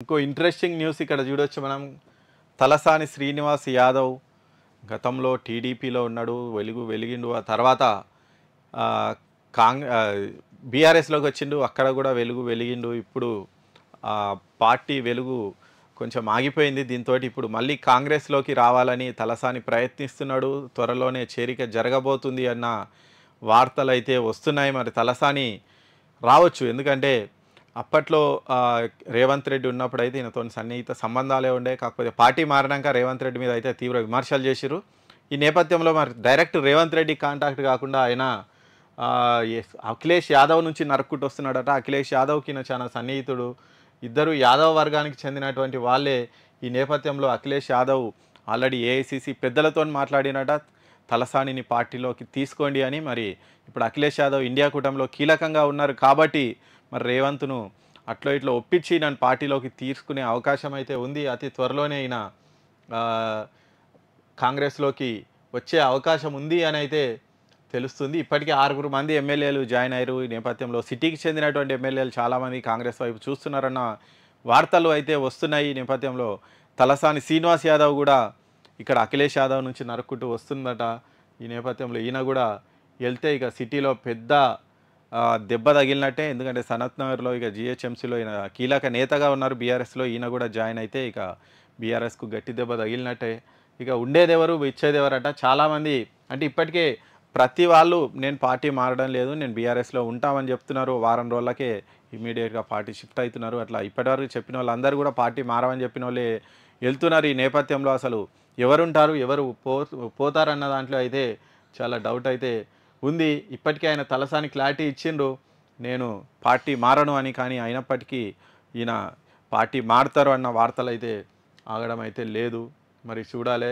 ఇంకో interesting news ఇక్కడ చూడొచ్చు మనం. తలసాని శ్రీనివాస్ యాదవ్ గతంలో టీడీపీలో ఉన్నాడు, వెలిగిండు. ఆ తర్వాత బీఆర్ఎస్లోకి వచ్చిండు, అక్కడ కూడా వెలిగిండు. ఇప్పుడు పార్టీ వెలుగు కొంచెం ఆగిపోయింది. దీంతో ఇప్పుడు మళ్ళీ కాంగ్రెస్లోకి రావాలని తలసాని ప్రయత్నిస్తున్నాడు. త్వరలోనే చేరిక జరగబోతుంది అన్న వార్తలు అయితే వస్తున్నాయి. మరి తలసాని రావచ్చు, ఎందుకంటే అప్పట్లో రేవంత్ రెడ్డి ఉన్నప్పుడు అయితే ఈయనతో సన్నిహిత సంబంధాలే ఉండే. కాకపోతే పార్టీ మారినాక రేవంత్ రెడ్డి మీద అయితే తీవ్ర విమర్శలు చేసిరు. ఈ నేపథ్యంలో మరి డైరెక్ట్ రేవంత్ రెడ్డి కాంటాక్ట్ కాకుండా ఆయన అఖిలేష్ యాదవ్ నుంచి నరుక్కుంటూ వస్తున్నాడట. అఖిలేష్ యాదవ్కి ఈయన చాలా సన్నిహితుడు, ఇద్దరు యాదవ్ వర్గానికి చెందినటువంటి వాళ్ళే. ఈ నేపథ్యంలో అఖిలేష్ యాదవ్ ఆల్రెడీ ఏఐసిసి పెద్దలతో మాట్లాడినట, తలసానిని పార్టీలోకి తీసుకోండి అని. మరి ఇప్పుడు అఖిలేష్ యాదవ్ ఇండియా కూటమిలో కీలకంగా ఉన్నారు కాబట్టి మరి రేవంత్ను అట్లో ఇట్లా ఒప్పించి నన్ను పార్టీలోకి తీసుకునే అవకాశం అయితే ఉంది. అతి త్వరలోనే ఈయన కాంగ్రెస్లోకి వచ్చే అవకాశం ఉంది అని అయితే తెలుస్తుంది. ఇప్పటికే 6 మంది ఎమ్మెల్యేలు జాయిన్ అయ్యారు. ఈ నేపథ్యంలో సిటీకి చెందినటువంటి ఎమ్మెల్యేలు చాలామంది కాంగ్రెస్ వైపు చూస్తున్నారన్న వార్తలు అయితే వస్తున్నాయి. ఈ నేపథ్యంలో తలసాని శ్రీనివాస్ యాదవ్ కూడా ఇక్కడ అఖిలేష్ యాదవ్ నుంచి నరుక్కుంటూ వస్తుందట. ఈ నేపథ్యంలో ఈయన కూడా వెళ్తే ఇక సిటీలో పెద్ద దెబ్బ తగిలినట్టే. ఎందుకంటే సనత్ నగర్లో ఇక జిహెచ్ఎంసీలో ఈయన కీలక నేతగా ఉన్నారు బీఆర్ఎస్లో. ఈయన కూడా జాయిన్ అయితే ఇక బీఆర్ఎస్కు గట్టి దెబ్బ తగిలినట్టే. ఇక ఉండేదెవరు ఇచ్చేదెవరట. చాలామంది అంటే ఇప్పటికే ప్రతి వాళ్ళు నేను పార్టీ మారడం లేదు, నేను బీఆర్ఎస్లో ఉంటామని చెప్తున్నారు. వారం రోజులకే ఇమీడియట్గా పార్టీ షిఫ్ట్ అవుతున్నారు. అట్లా ఇప్పటివరకు చెప్పిన వాళ్ళందరూ కూడా పార్టీ మారమని చెప్పిన వాళ్ళే వెళ్తున్నారు. ఈ నేపథ్యంలో అసలు ఎవరుంటారు, ఎవరు పోతారన్న దాంట్లో అయితే చాలా డౌట్ అయితే ఉంది. ఇప్పటికే ఆయన తలసాని క్లారిటీ ఇచ్చిండ్రు, నేను పార్టీ మారను అని. కానీ అయినప్పటికీ ఈయన పార్టీ మారుతారు అన్న వార్తలు అయితే ఆగడం అయితే లేదు. మరి చూడాలి.